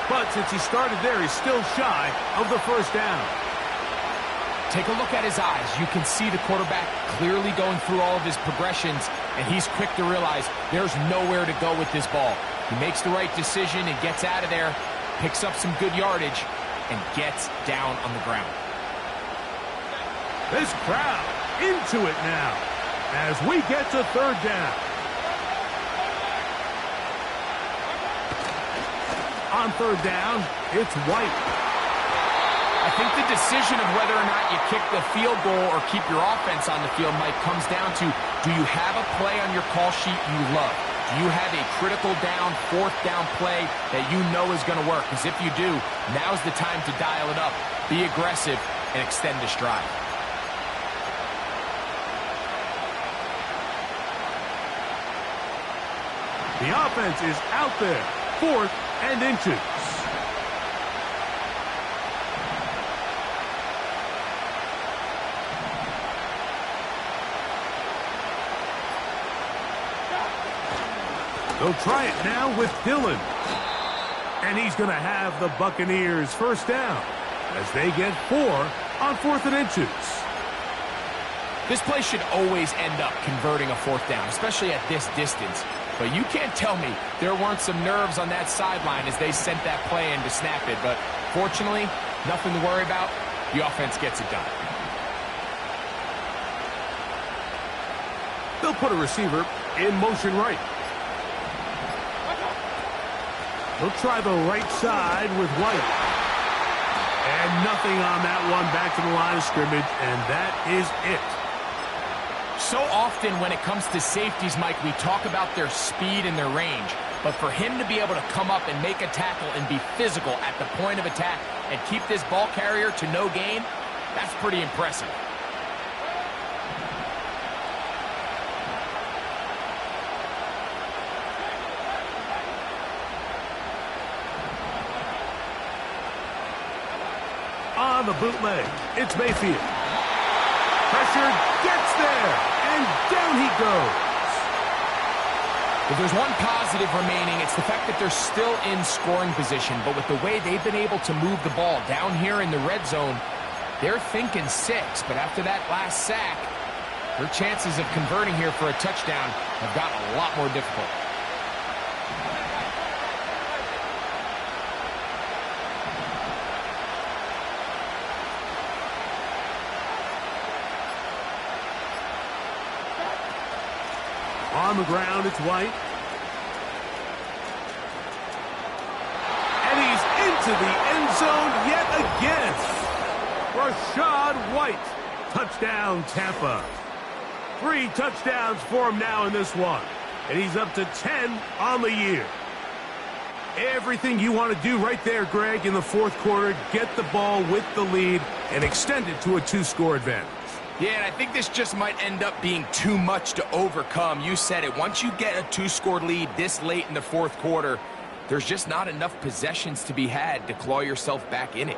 But since he started there, he's still shy of the 1st down. Take a look at his eyes. You can see the quarterback clearly going through all of his progressions, and he's quick to realize there's nowhere to go with this ball. He makes the right decision and gets out of there, picks up some good yardage, and gets down on the ground. This crowd into it now as we get to 3rd down. On 3rd down, it's White. I think the decision of whether or not you kick the field goal or keep your offense on the field, Mike, comes down to, do you have a play on your call sheet you love? Do you have a critical down, 4th down play that you know is going to work? Because if you do, now's the time to dial it up, be aggressive, and extend this drive. The offense is out there, 4th and inches. They'll try it now with Dillon. And he's going to have the Buccaneers 1st down as they get 4 on 4th and inches. This play should always end up converting a 4th down, especially at this distance. But you can't tell me there weren't some nerves on that sideline as they sent that play in to snap it. But fortunately, nothing to worry about. The offense gets it done. They'll put a receiver in motion right. He'll try the right side with White. And nothing on that one, back to the line of scrimmage, and that is it. So often when it comes to safeties, Mike, we talk about their speed and their range. But for him to be able to come up and make a tackle and be physical at the point of attack and keep this ball carrier to no gain, that's pretty impressive. On the bootleg, it's Mayfield. Pressure gets there, and down he goes. If there's one positive remaining, it's the fact that they're still in scoring position. But with the way they've been able to move the ball down here in the red zone, they're thinking 6. But after that last sack, their chances of converting here for a touchdown have gotten a lot more difficult. On the ground, it's White. And he's into the end zone yet again. Rashad White. Touchdown, Tampa. 3 touchdowns for him now in this one. And he's up to 10 on the year. Everything you want to do right there, Greg, in the fourth quarter. Get the ball with the lead and extend it to a 2-score advantage. Yeah, and I think this just might end up being too much to overcome. You said it. Once you get a 2-score lead this late in the fourth quarter, there's just not enough possessions to be had to claw yourself back in it.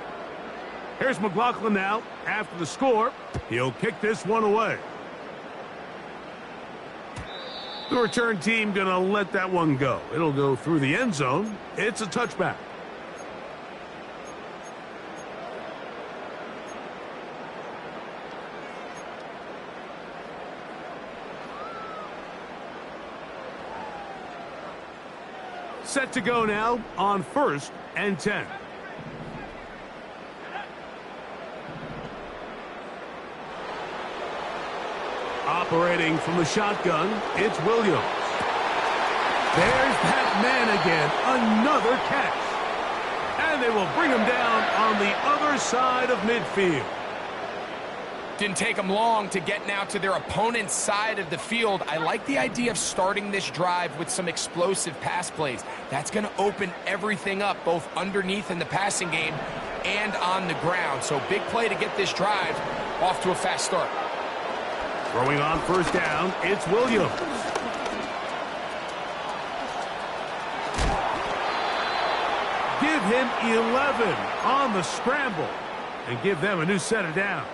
Here's McLaughlin now. After the score, he'll kick this one away. The return team going to let that one go. It'll go through the end zone. It's a touchback. Set to go now on 1st and 10. Operating from the shotgun, it's Williams. There's that man again, another catch. And they will bring him down on the other side of midfield. Didn't take them long to get now to their opponent's side of the field. I like the idea of starting this drive with some explosive pass plays. That's going to open everything up, both underneath in the passing game and on the ground. So big play to get this drive off to a fast start. Throwing on 1st down, it's Williams. Give him 11 on the scramble and give them a new set of downs.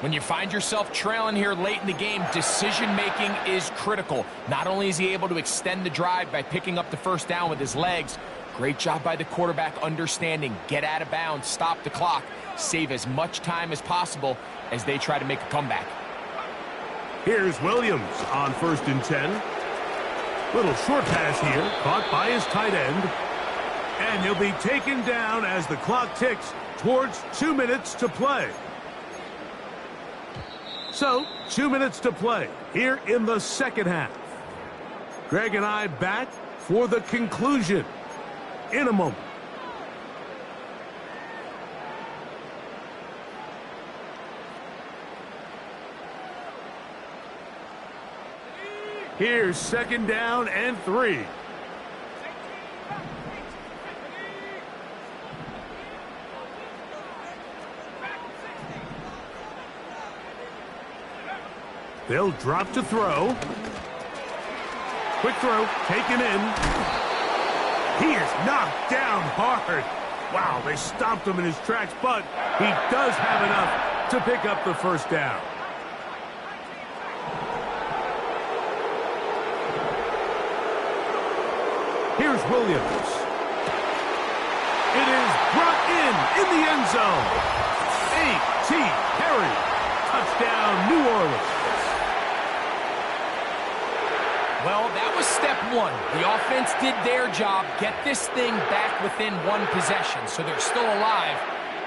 When you find yourself trailing here late in the game, decision-making is critical. Not only is he able to extend the drive by picking up the 1st down with his legs, great job by the quarterback understanding, get out of bounds, stop the clock, save as much time as possible as they try to make a comeback. Here's Williams on 1st and 10. Little short pass here, caught by his tight end. And he'll be taken down as the clock ticks towards 2 minutes to play. So, 2 minutes to play here in the second half. Greg and I back for the conclusion in a moment. Here's 2nd down and 3. They'll drop to throw. Quick throw, taken in. He is knocked down hard. Wow, they stomped him in his tracks, but he does have enough to pick up the 1st down. Here's Williams. It is brought in the end zone. A.T. Perry. Touchdown, New Orleans. Well, that was step 1. The offense did their job, get this thing back within 1 possession, so they're still alive.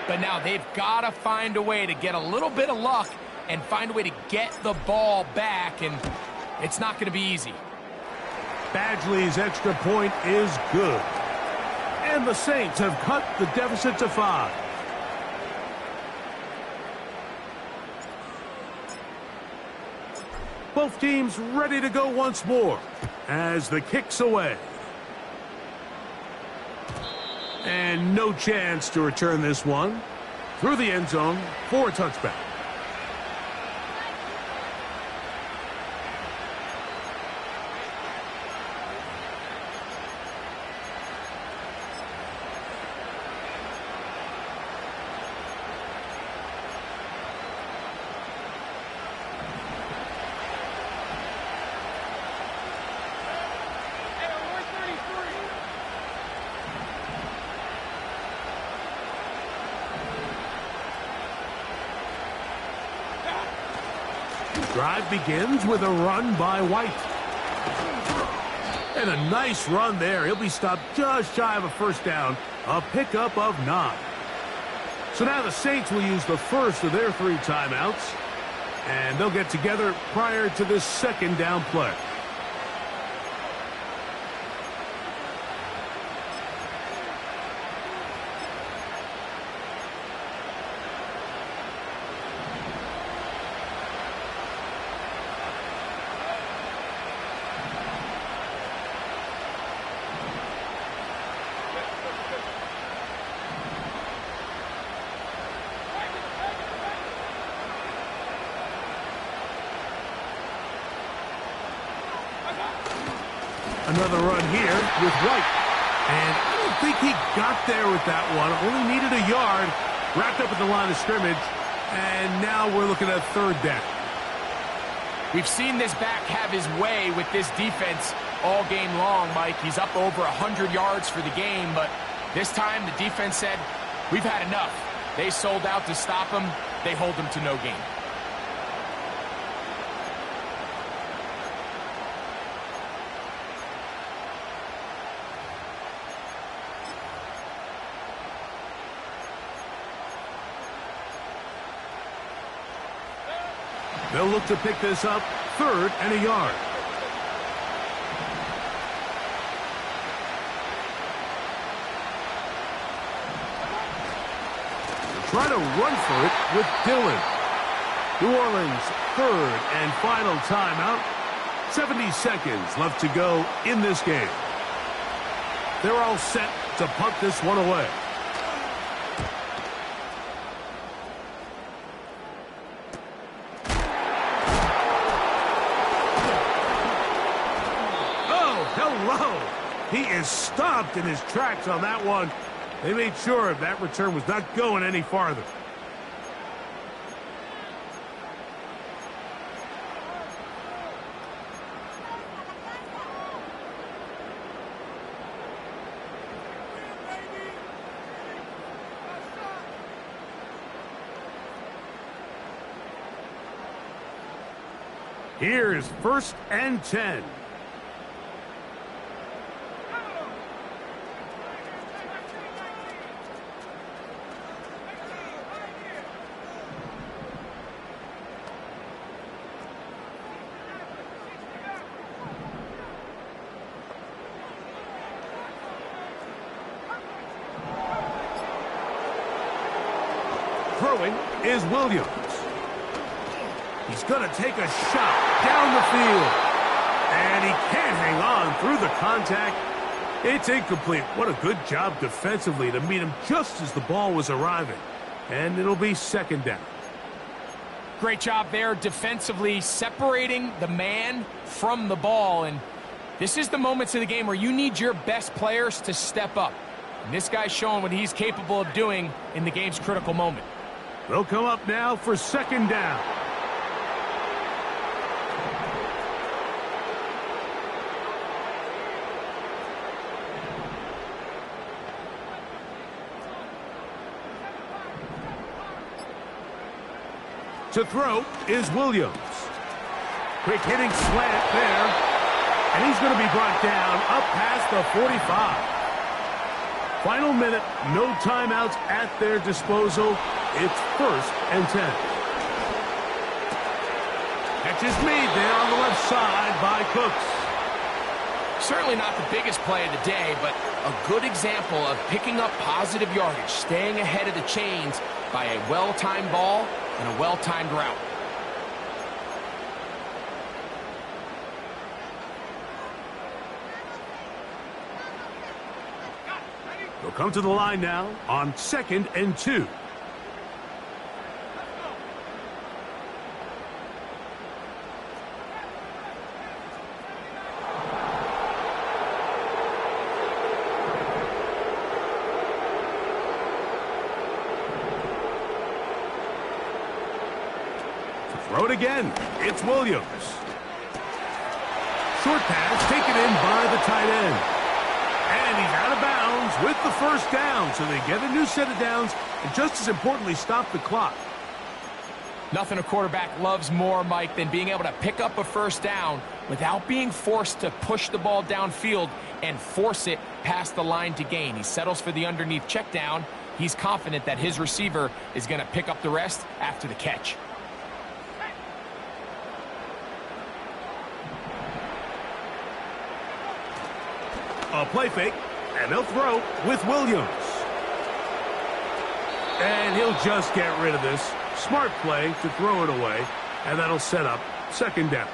But now they've got to find a way to get a little bit of luck and find a way to get the ball back. And It's not going to be easy. Badgley's extra point is good. And the Saints have cut the deficit to 5. Both teams ready to go once more as the kick's away. And no chance to return this one through the end zone for a touchback. Drive begins with a run by White. And a nice run there. He'll be stopped just shy of a first down. A pickup of 9. So now the Saints will use the first of their 3 timeouts. And they'll get together prior to this second down play. Another run here with White. And I don't think he got there with that one. Only needed a yard. Wrapped up at the line of scrimmage. And now we're looking at 3rd down. We've seen this back have his way with this defense all game long, Mike. He's up over 100 yards for the game, but this time the defense said, we've had enough. They sold out to stop him. They hold him to no gain. They'll look to pick this up 3rd and a yard. Try to run for it with Dillon. New Orleans 3rd and final timeout. 70 seconds left to go in this game. They're all set to punt this one away. He is stopped in his tracks on that one. They made sure that return was not going any farther. Here's 1st and 10. Throwing is Williams. He's going to take a shot down the field. And he can't hang on through the contact. It's incomplete. What a good job defensively to meet him just as the ball was arriving. And it'll be 2nd down. Great job there defensively, separating the man from the ball. And this is the moments of the game where you need your best players to step up. And this guy's showing what he's capable of doing in the game's critical moment. They'll come up now for 2nd down. To throw is Williams. Quick hitting slant there. And he's going to be brought down up past the 45. Final minute, no timeouts at their disposal. It's 1st and 10. That catch is made there on the left side by Cooks. Certainly not the biggest play of the day, but a good example of picking up positive yardage, staying ahead of the chains by a well-timed ball and a well-timed route. They'll come to the line now on 2nd and 2. Throw it again. It's Williams. Short pass taken in by the tight end. And he's out of bounds with the first down. So they get a new set of downs and just as importantly stop the clock. Nothing a quarterback loves more, Mike, than being able to pick up a first down without being forced to push the ball downfield and force it past the line to gain. He settles for the underneath check down. He's confident that his receiver is going to pick up the rest after the catch. A play fake, and they'll throw with Williams. And he'll just get rid of this. Smart play to throw it away, and that'll set up 2nd down.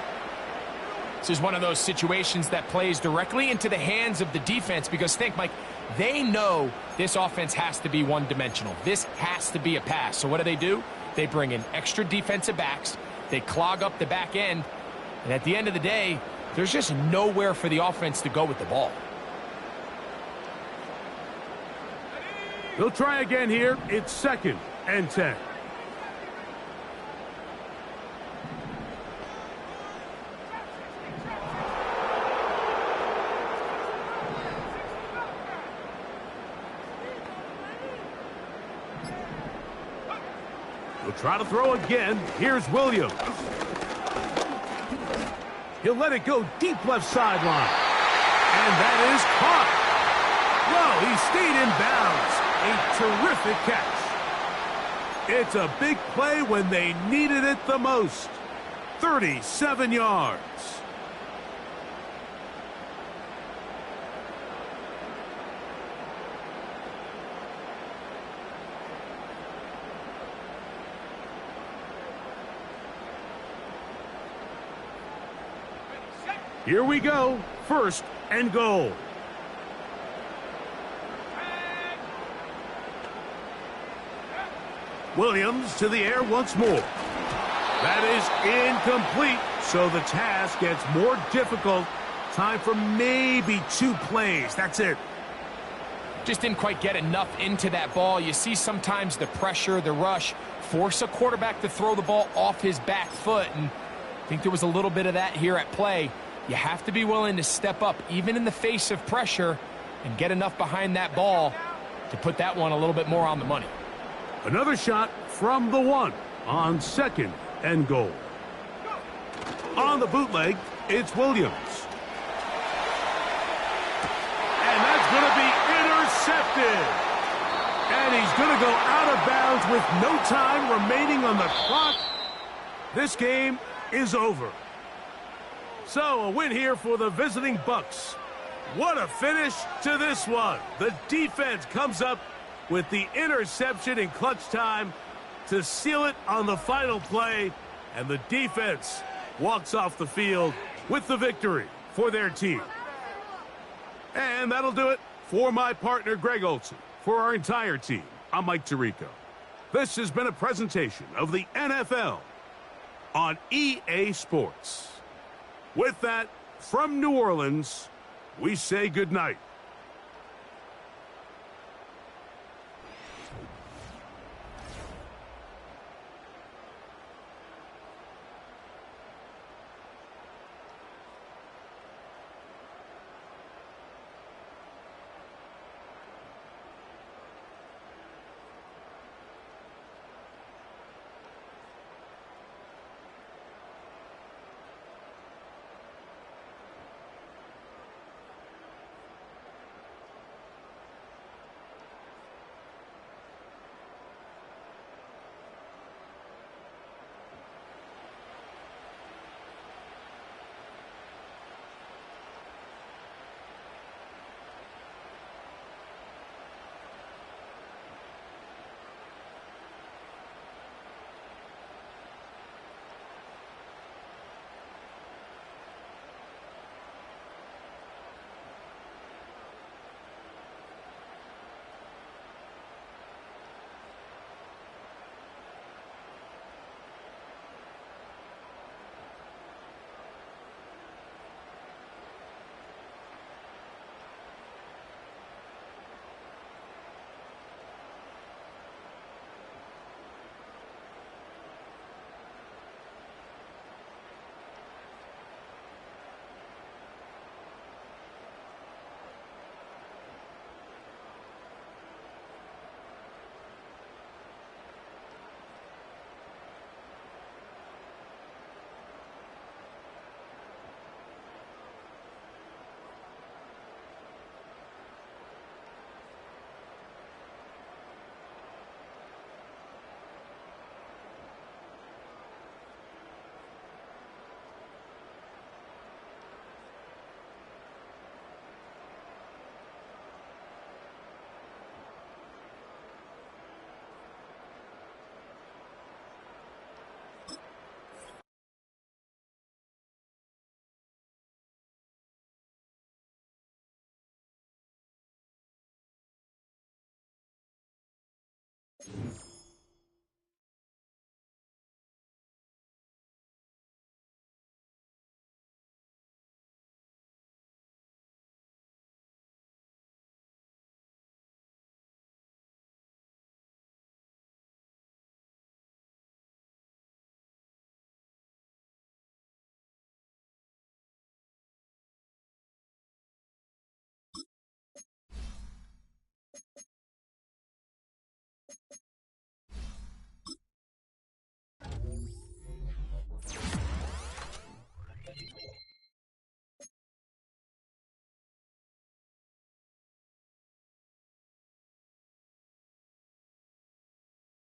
This is one of those situations that plays directly into the hands of the defense because think, Mike, they know this offense has to be one-dimensional. This has to be a pass. So what do? They bring in extra defensive backs. They clog up the back end. And at the end of the day, there's just nowhere for the offense to go with the ball. They'll try again here. It's 2nd and 10. He'll try to throw again. Here's Williams. He'll let it go deep left sideline. And that is caught. Well, he stayed in bounds. A terrific catch. It's a big play when they needed it the most. 37 yards. Here we go. 1st and goal. Williams to the air once more. That is incomplete, so the task gets more difficult. Time for maybe 2 plays. That's it. Just didn't quite get enough into that ball. You see sometimes the pressure, the rush, force a quarterback to throw the ball off his back foot, and I think there was a little bit of that here at play. You have to be willing to step up, even in the face of pressure, and get enough behind that ball to put that one a little bit more on the money. Another shot from the 1 on 2nd and goal. On the bootleg, it's Williams. And that's going to be intercepted. And he's going to go out of bounds with no time remaining on the clock. This game is over. So a win here for the visiting Bucs. What a finish to this one. The defense comes up with the interception in clutch time to seal it on the final play, and the defense walks off the field with the victory for their team. And that'll do it for my partner Greg Olson. For our entire team, I'm Mike Tirico. This has been a presentation of the NFL on EA Sports. With that, from New Orleans, we say goodnight.